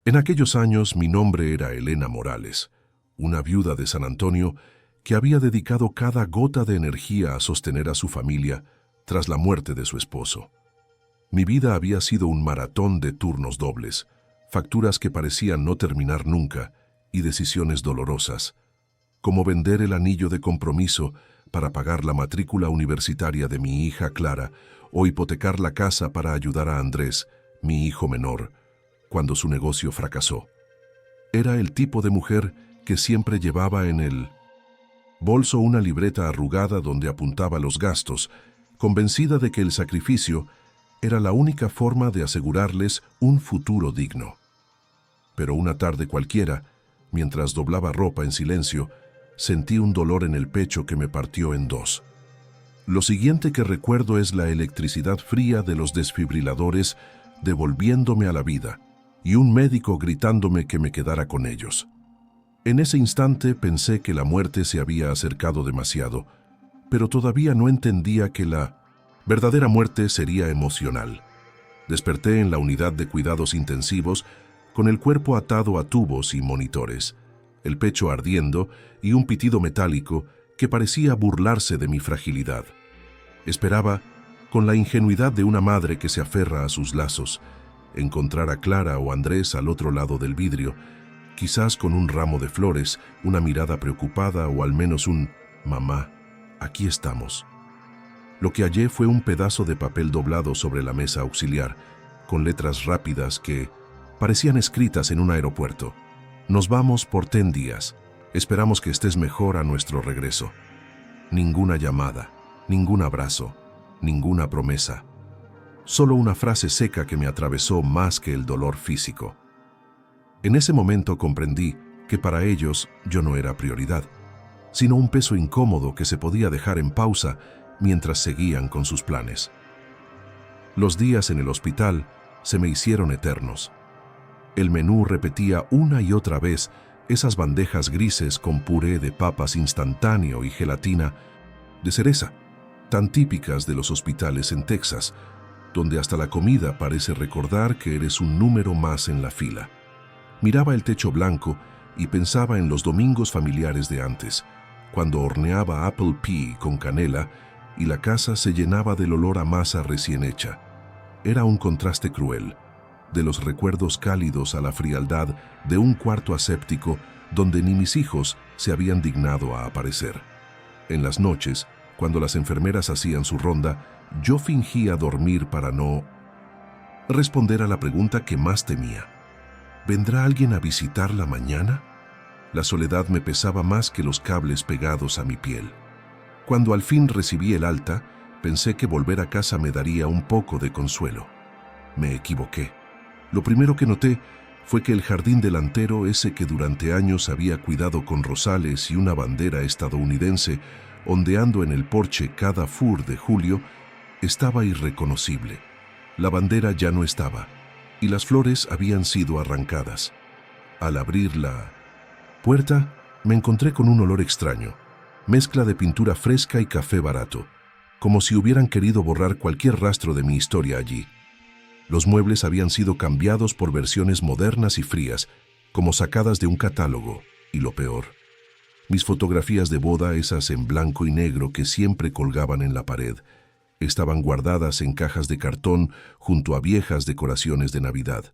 En aquellos años mi nombre era Elena Morales, una viuda de San Antonio que había dedicado cada gota de energía a sostener a su familia tras la muerte de su esposo. Mi vida había sido un maratón de turnos dobles, facturas que parecían no terminar nunca y decisiones dolorosas, como vender el anillo de compromiso para pagar la matrícula universitaria de mi hija Clara o hipotecar la casa para ayudar a Andrés, mi hijo menor, cuando su negocio fracasó. Era el tipo de mujer que siempre llevaba en el bolso una libreta arrugada donde apuntaba los gastos, convencida de que el sacrificio era la única forma de asegurarles un futuro digno. Pero una tarde cualquiera, mientras doblaba ropa en silencio, sentí un dolor en el pecho que me partió en dos. Lo siguiente que recuerdo es la electricidad fría de los desfibriladores devolviéndome a la vida y un médico gritándome que me quedara con ellos. En ese instante pensé que la muerte se había acercado demasiado, pero todavía no entendía que la verdadera muerte sería emocional. Desperté en la unidad de cuidados intensivos con el cuerpo atado a tubos y monitores, el pecho ardiendo y un pitido metálico que parecía burlarse de mi fragilidad. Esperaba, con la ingenuidad de una madre que se aferra a sus lazos, encontrar a Clara o Andrés al otro lado del vidrio, quizás con un ramo de flores, una mirada preocupada o al menos un «Mamá, aquí estamos». Lo que hallé fue un pedazo de papel doblado sobre la mesa auxiliar, con letras rápidas que parecían escritas en un aeropuerto. «Nos vamos por 10 días. Esperamos que estés mejor a nuestro regreso». Ninguna llamada, ningún abrazo, ninguna promesa. Solo una frase seca que me atravesó más que el dolor físico. En ese momento comprendí que para ellos yo no era prioridad, sino un peso incómodo que se podía dejar en pausa mientras seguían con sus planes. Los días en el hospital se me hicieron eternos. El menú repetía una y otra vez esas bandejas grises con puré de papas instantáneo y gelatina de cereza, tan típicas de los hospitales en Texas, donde hasta la comida parece recordar que eres un número más en la fila. Miraba el techo blanco y pensaba en los domingos familiares de antes, cuando horneaba apple pie con canela y la casa se llenaba del olor a masa recién hecha. Era un contraste cruel, de los recuerdos cálidos a la frialdad de un cuarto aséptico donde ni mis hijos se habían dignado a aparecer. En las noches, cuando las enfermeras hacían su ronda, yo fingía dormir para no responder a la pregunta que más temía. ¿Vendrá alguien a visitarla mañana? La soledad me pesaba más que los cables pegados a mi piel. Cuando al fin recibí el alta, pensé que volver a casa me daría un poco de consuelo. Me equivoqué. Lo primero que noté fue que el jardín delantero, ese que durante años había cuidado con rosales y una bandera estadounidense ondeando en el porche cada fur de julio, estaba irreconocible. La bandera ya no estaba, y las flores habían sido arrancadas. Al abrir la puerta, me encontré con un olor extraño, mezcla de pintura fresca y café barato, como si hubieran querido borrar cualquier rastro de mi historia allí. Los muebles habían sido cambiados por versiones modernas y frías, como sacadas de un catálogo, y lo peor, mis fotografías de boda, esas en blanco y negro que siempre colgaban en la pared, estaban guardadas en cajas de cartón junto a viejas decoraciones de Navidad.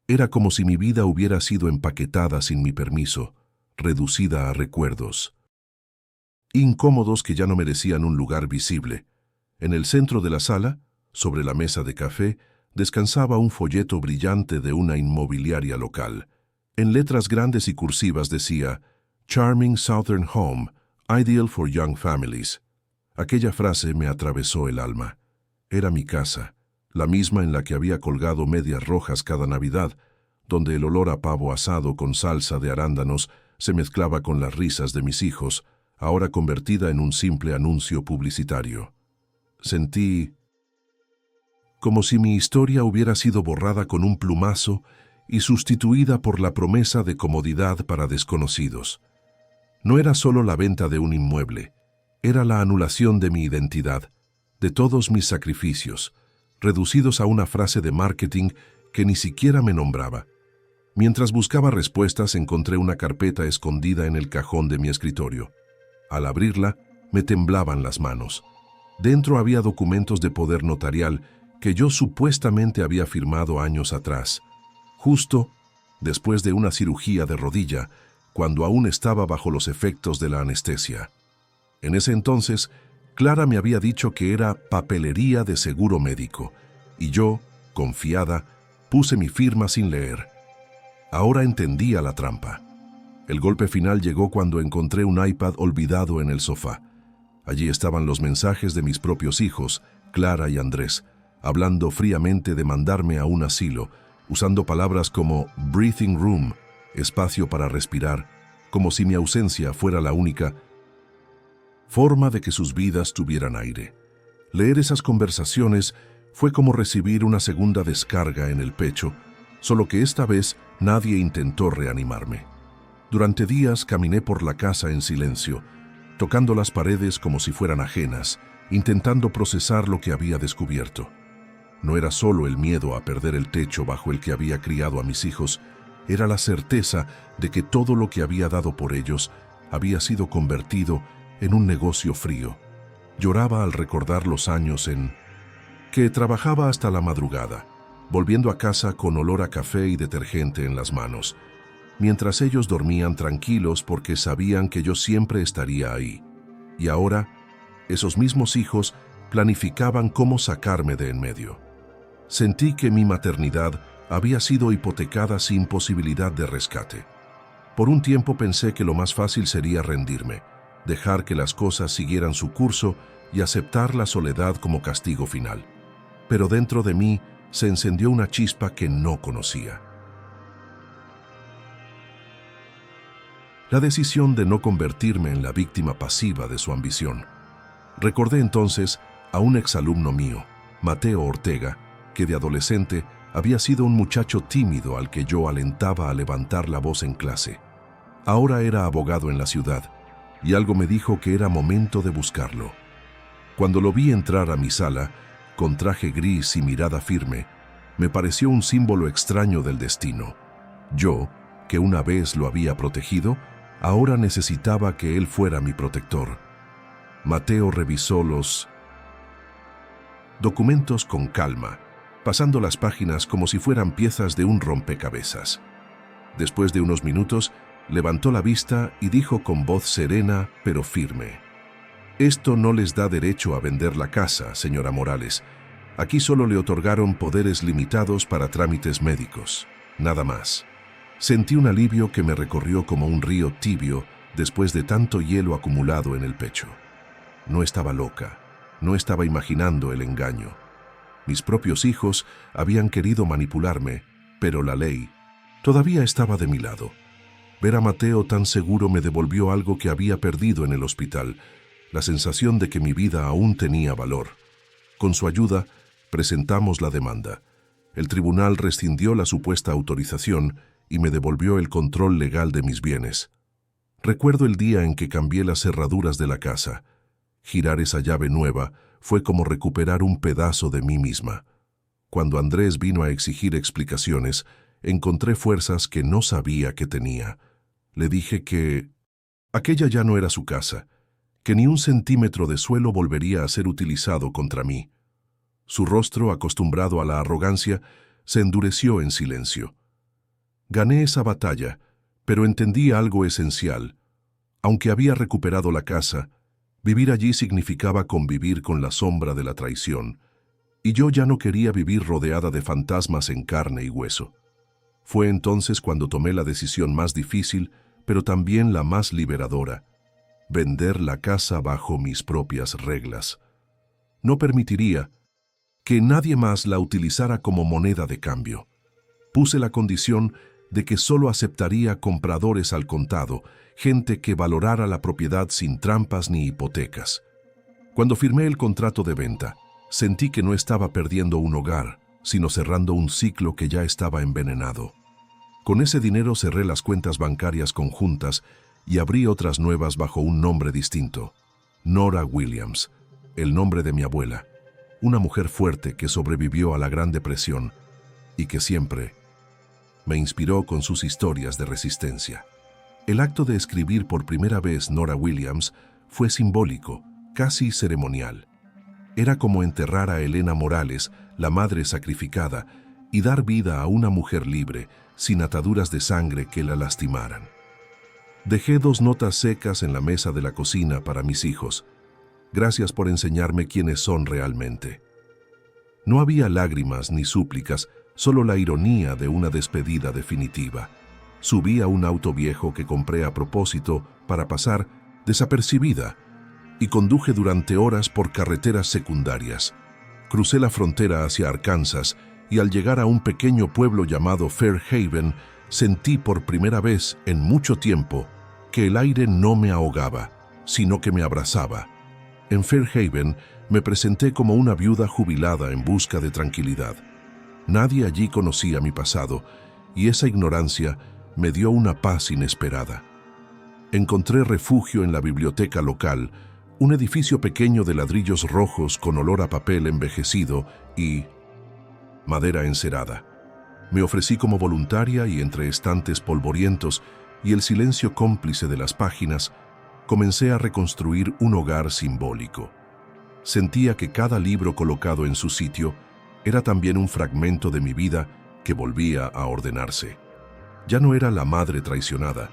Era como si mi vida hubiera sido empaquetada sin mi permiso, reducida a recuerdos incómodos que ya no merecían un lugar visible. En el centro de la sala, sobre la mesa de café, descansaba un folleto brillante de una inmobiliaria local. En letras grandes y cursivas decía «Charming Southern Home, Ideal for Young Families». Aquella frase me atravesó el alma. Era mi casa, la misma en la que había colgado medias rojas cada Navidad, donde el olor a pavo asado con salsa de arándanos se mezclaba con las risas de mis hijos, ahora convertida en un simple anuncio publicitario. Sentí como si mi historia hubiera sido borrada con un plumazo y sustituida por la promesa de comodidad para desconocidos. No era solo la venta de un inmueble, era la anulación de mi identidad, de todos mis sacrificios, reducidos a una frase de marketing que ni siquiera me nombraba. Mientras buscaba respuestas, encontré una carpeta escondida en el cajón de mi escritorio. Al abrirla, me temblaban las manos. Dentro había documentos de poder notarial que yo supuestamente había firmado años atrás, justo después de una cirugía de rodilla, cuando aún estaba bajo los efectos de la anestesia. En ese entonces, Clara me había dicho que era papelería de seguro médico, y yo, confiada, puse mi firma sin leer. Ahora entendía la trampa. El golpe final llegó cuando encontré un iPad olvidado en el sofá. Allí estaban los mensajes de mis propios hijos, Clara y Andrés, hablando fríamente de mandarme a un asilo, usando palabras como breathing room, espacio para respirar, como si mi ausencia fuera la única forma de que sus vidas tuvieran aire. Leer esas conversaciones fue como recibir una segunda descarga en el pecho, solo que esta vez nadie intentó reanimarme. Durante días caminé por la casa en silencio, tocando las paredes como si fueran ajenas, intentando procesar lo que había descubierto. No era solo el miedo a perder el techo bajo el que había criado a mis hijos, era la certeza de que todo lo que había dado por ellos había sido convertido en un negocio frío. Lloraba al recordar los años en que trabajaba hasta la madrugada, volviendo a casa con olor a café y detergente en las manos, mientras ellos dormían tranquilos porque sabían que yo siempre estaría ahí. Y ahora, esos mismos hijos planificaban cómo sacarme de en medio. Sentí que mi maternidad había sido hipotecada sin posibilidad de rescate. Por un tiempo pensé que lo más fácil sería rendirme, dejar que las cosas siguieran su curso y aceptar la soledad como castigo final. Pero dentro de mí se encendió una chispa que no conocía. La decisión de no convertirme en la víctima pasiva de su ambición. Recordé entonces a un exalumno mío, Mateo Ortega, que de adolescente había sido un muchacho tímido al que yo alentaba a levantar la voz en clase. Ahora era abogado en la ciudad, y algo me dijo que era momento de buscarlo. Cuando lo vi entrar a mi sala, con traje gris y mirada firme, me pareció un símbolo extraño del destino. Yo, que una vez lo había protegido, ahora necesitaba que él fuera mi protector. Mateo revisó los documentos con calma, pasando las páginas como si fueran piezas de un rompecabezas. Después de unos minutos, levantó la vista y dijo con voz serena pero firme: «Esto no les da derecho a vender la casa, señora Morales. Aquí solo le otorgaron poderes limitados para trámites médicos, nada más». Sentí un alivio que me recorrió como un río tibio después de tanto hielo acumulado en el pecho. No estaba loca, no estaba imaginando el engaño. Mis propios hijos habían querido manipularme, pero la ley todavía estaba de mi lado. Ver a Mateo tan seguro me devolvió algo que había perdido en el hospital, la sensación de que mi vida aún tenía valor. Con su ayuda, presentamos la demanda. El tribunal rescindió la supuesta autorización y me devolvió el control legal de mis bienes. Recuerdo el día en que cambié las cerraduras de la casa. Girar esa llave nueva fue como recuperar un pedazo de mí misma. Cuando Andrés vino a exigir explicaciones, encontré fuerzas que no sabía que tenía. Le dije que aquella ya no era su casa, que ni un centímetro de suelo volvería a ser utilizado contra mí. Su rostro, acostumbrado a la arrogancia, se endureció en silencio. Gané esa batalla, pero entendí algo esencial. Aunque había recuperado la casa, vivir allí significaba convivir con la sombra de la traición, y yo ya no quería vivir rodeada de fantasmas en carne y hueso. Fue entonces cuando tomé la decisión más difícil, pero también la más liberadora: vender la casa bajo mis propias reglas. No permitiría que nadie más la utilizara como moneda de cambio. Puse la condición de que solo aceptaría compradores al contado, gente que valorara la propiedad sin trampas ni hipotecas. Cuando firmé el contrato de venta, sentí que no estaba perdiendo un hogar, sino cerrando un ciclo que ya estaba envenenado. Con ese dinero cerré las cuentas bancarias conjuntas y abrí otras nuevas bajo un nombre distinto: Nora Williams, el nombre de mi abuela, una mujer fuerte que sobrevivió a la Gran Depresión y que siempre Me inspiró con sus historias de resistencia. El acto de escribir por primera vez Nora Williams fue simbólico, casi ceremonial. Era como enterrar a Elena Morales, la madre sacrificada, y dar vida a una mujer libre, sin ataduras de sangre que la lastimaran. Dejé 2 notas secas en la mesa de la cocina para mis hijos. Gracias por enseñarme quiénes son realmente. No había lágrimas ni súplicas, solo la ironía de una despedida definitiva. Subí a un auto viejo que compré a propósito para pasar desapercibida y conduje durante horas por carreteras secundarias. Crucé la frontera hacia Arkansas y al llegar a un pequeño pueblo llamado Fairhaven, sentí por primera vez en mucho tiempo que el aire no me ahogaba, sino que me abrazaba. En Fairhaven me presenté como una viuda jubilada en busca de tranquilidad. Nadie allí conocía mi pasado y esa ignorancia me dio una paz inesperada. Encontré refugio en la biblioteca local, un edificio pequeño de ladrillos rojos con olor a papel envejecido y madera encerada. Me ofrecí como voluntaria y entre estantes polvorientos y el silencio cómplice de las páginas, comencé a reconstruir un hogar simbólico. Sentía que cada libro colocado en su sitio era también un fragmento de mi vida que volvía a ordenarse. Ya no era la madre traicionada,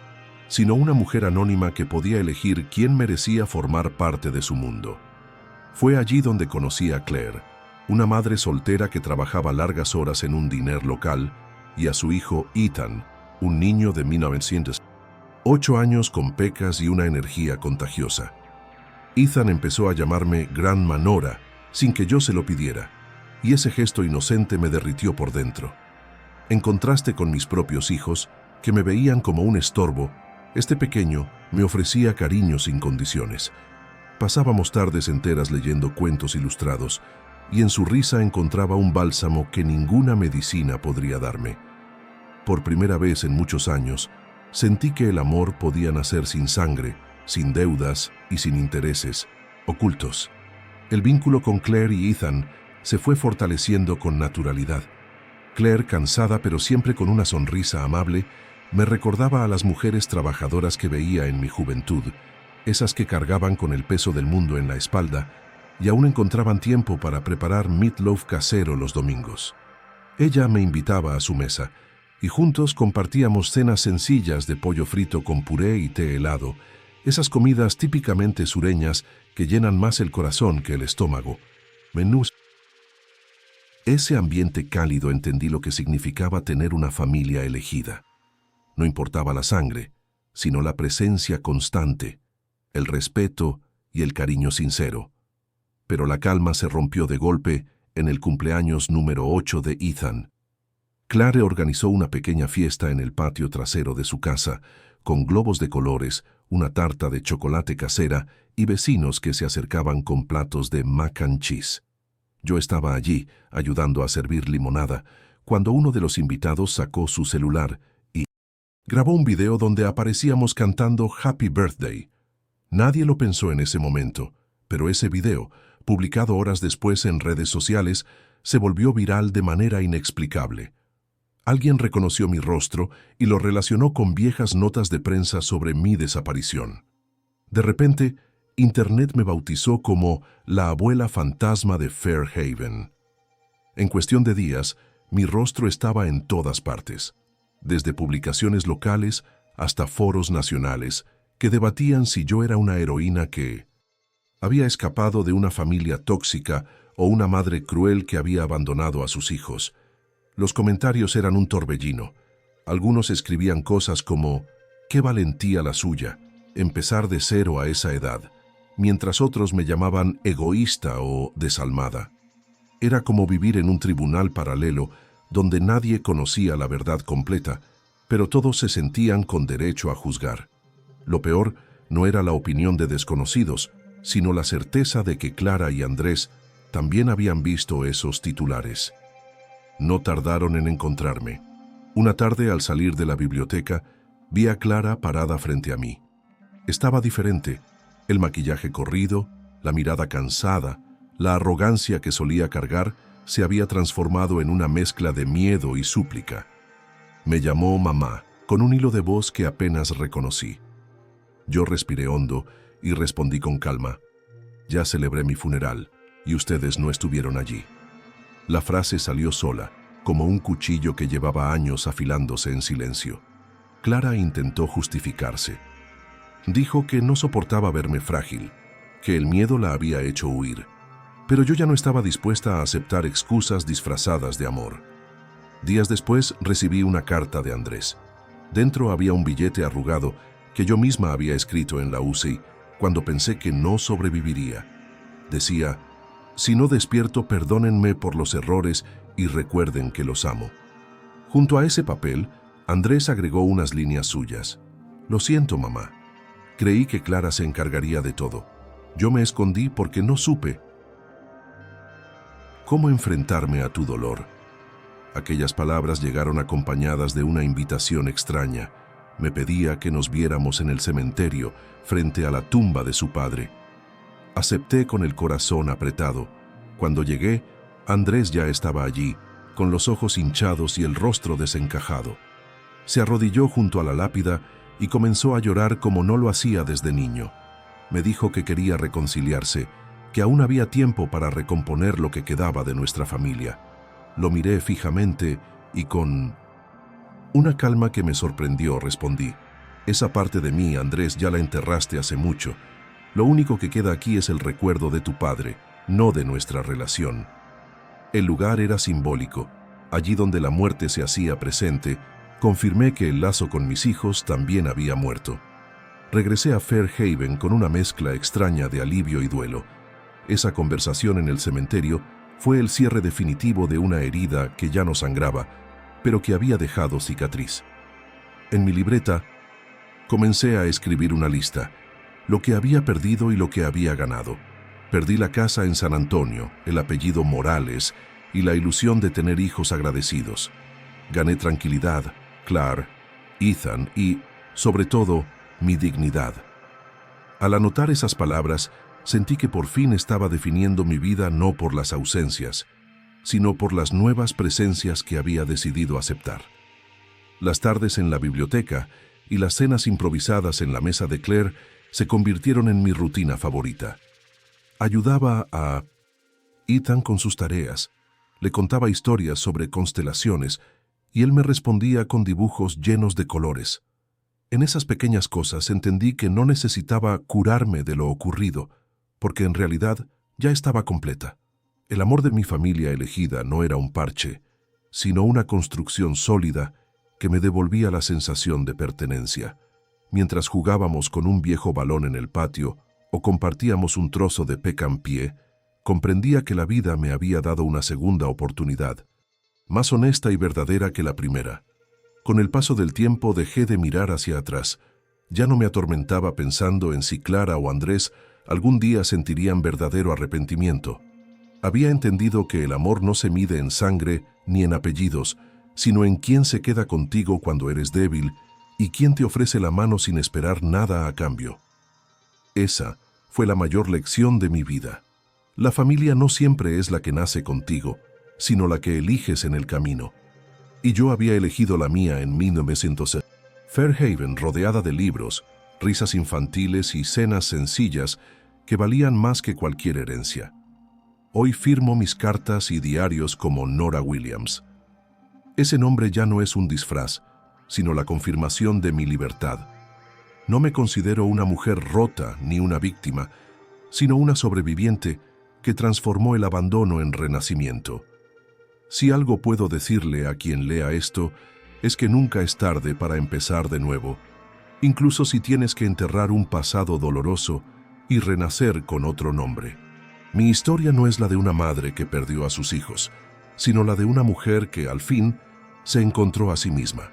sino una mujer anónima que podía elegir quién merecía formar parte de su mundo. Fue allí donde conocí a Claire, una madre soltera que trabajaba largas horas en un diner local, y a su hijo Ethan, un niño de 1908 años con pecas y una energía contagiosa. Ethan empezó a llamarme Grandma Nora, sin que yo se lo pidiera, y ese gesto inocente me derritió por dentro. En contraste con mis propios hijos, que me veían como un estorbo, este pequeño me ofrecía cariño sin condiciones. Pasábamos tardes enteras leyendo cuentos ilustrados, y en su risa encontraba un bálsamo que ninguna medicina podría darme. Por primera vez en muchos años, sentí que el amor podía nacer sin sangre, sin deudas y sin intereses ocultos. El vínculo con Claire y Ethan se fue fortaleciendo con naturalidad. Claire, cansada pero siempre con una sonrisa amable, me recordaba a las mujeres trabajadoras que veía en mi juventud, esas que cargaban con el peso del mundo en la espalda y aún encontraban tiempo para preparar meatloaf casero los domingos. Ella me invitaba a su mesa y juntos compartíamos cenas sencillas de pollo frito con puré y té helado, esas comidas típicamente sureñas que llenan más el corazón que el estómago. Menús. Ese ambiente cálido entendí lo que significaba tener una familia elegida. No importaba la sangre, sino la presencia constante, el respeto y el cariño sincero. Pero la calma se rompió de golpe en el cumpleaños número 8 de Ethan. Claire organizó una pequeña fiesta en el patio trasero de su casa, con globos de colores, una tarta de chocolate casera y vecinos que se acercaban con platos de mac and cheese. Yo estaba allí, ayudando a servir limonada, cuando uno de los invitados sacó su celular y grabó un video donde aparecíamos cantando Happy Birthday. Nadie lo pensó en ese momento, pero ese video, publicado horas después en redes sociales, se volvió viral de manera inexplicable. Alguien reconoció mi rostro y lo relacionó con viejas notas de prensa sobre mi desaparición. De repente, Internet me bautizó como la abuela fantasma de Fairhaven. En cuestión de días, mi rostro estaba en todas partes, desde publicaciones locales hasta foros nacionales que debatían si yo era una heroína que había escapado de una familia tóxica o una madre cruel que había abandonado a sus hijos. Los comentarios eran un torbellino. Algunos escribían cosas como «qué valentía la suya, empezar de cero a esa edad», mientras otros me llamaban egoísta o desalmada. Era como vivir en un tribunal paralelo donde nadie conocía la verdad completa, pero todos se sentían con derecho a juzgar. Lo peor no era la opinión de desconocidos, sino la certeza de que Clara y Andrés también habían visto esos titulares. No tardaron en encontrarme. Una tarde, al salir de la biblioteca, vi a Clara parada frente a mí. Estaba diferente. El maquillaje corrido, la mirada cansada, la arrogancia que solía cargar se había transformado en una mezcla de miedo y súplica. Me llamó mamá, con un hilo de voz que apenas reconocí. Yo respiré hondo y respondí con calma: ya celebré mi funeral y ustedes no estuvieron allí. La frase salió sola, como un cuchillo que llevaba años afilándose en silencio. Clara intentó justificarse. Dijo que no soportaba verme frágil, que el miedo la había hecho huir, pero yo ya no estaba dispuesta a aceptar excusas disfrazadas de amor. Días después recibí una carta de Andrés. Dentro había un billete arrugado que yo misma había escrito en la UCI cuando pensé que no sobreviviría. Decía: si no despierto, perdónenme por los errores y recuerden que los amo. Junto a ese papel, Andrés agregó unas líneas suyas. Lo siento, mamá. Creí que Clara se encargaría de todo. Yo me escondí porque no supe cómo enfrentarme a tu dolor. Aquellas palabras llegaron acompañadas de una invitación extraña. Me pedía que nos viéramos en el cementerio, frente a la tumba de su padre. Acepté con el corazón apretado. Cuando llegué, Andrés ya estaba allí, con los ojos hinchados y el rostro desencajado. Se arrodilló junto a la lápida y comenzó a llorar como no lo hacía desde niño. Me dijo que quería reconciliarse, que aún había tiempo para recomponer lo que quedaba de nuestra familia. Lo miré fijamente y con una calma que me sorprendió respondí: esa parte de mí, Andrés, ya la enterraste hace mucho. Lo único que queda aquí es el recuerdo de tu padre, no de nuestra relación. El lugar era simbólico. Allí donde la muerte se hacía presente, confirmé que el lazo con mis hijos también había muerto. Regresé a Fairhaven con una mezcla extraña de alivio y duelo. Esa conversación en el cementerio fue el cierre definitivo de una herida que ya no sangraba, pero que había dejado cicatriz. En mi libreta, comencé a escribir una lista: lo que había perdido y lo que había ganado. Perdí la casa en San Antonio, el apellido Morales y la ilusión de tener hijos agradecidos. Gané tranquilidad, Claire, Ethan y, sobre todo, mi dignidad. Al anotar esas palabras, sentí que por fin estaba definiendo mi vida no por las ausencias, sino por las nuevas presencias que había decidido aceptar. Las tardes en la biblioteca y las cenas improvisadas en la mesa de Claire se convirtieron en mi rutina favorita. Ayudaba a Ethan con sus tareas, le contaba historias sobre constelaciones y él me respondía con dibujos llenos de colores. En esas pequeñas cosas entendí que no necesitaba curarme de lo ocurrido, porque en realidad ya estaba completa. El amor de mi familia elegida no era un parche, sino una construcción sólida que me devolvía la sensación de pertenencia. Mientras jugábamos con un viejo balón en el patio o compartíamos un trozo de pecan-pie, comprendía que la vida me había dado una segunda oportunidad, más honesta y verdadera que la primera. Con el paso del tiempo dejé de mirar hacia atrás. Ya no me atormentaba pensando en si Clara o Andrés algún día sentirían verdadero arrepentimiento. Había entendido que el amor no se mide en sangre ni en apellidos, sino en quién se queda contigo cuando eres débil y quién te ofrece la mano sin esperar nada a cambio. Esa fue la mayor lección de mi vida. La familia no siempre es la que nace contigo, sino la que eliges en el camino. Y yo había elegido la mía en 1900. Fairhaven, rodeada de libros, risas infantiles y cenas sencillas que valían más que cualquier herencia. Hoy firmo mis cartas y diarios como Nora Williams. Ese nombre ya no es un disfraz, sino la confirmación de mi libertad. No me considero una mujer rota ni una víctima, sino una sobreviviente que transformó el abandono en renacimiento. Si algo puedo decirle a quien lea esto, es que nunca es tarde para empezar de nuevo, incluso si tienes que enterrar un pasado doloroso y renacer con otro nombre. Mi historia no es la de una madre que perdió a sus hijos, sino la de una mujer que, al fin, se encontró a sí misma.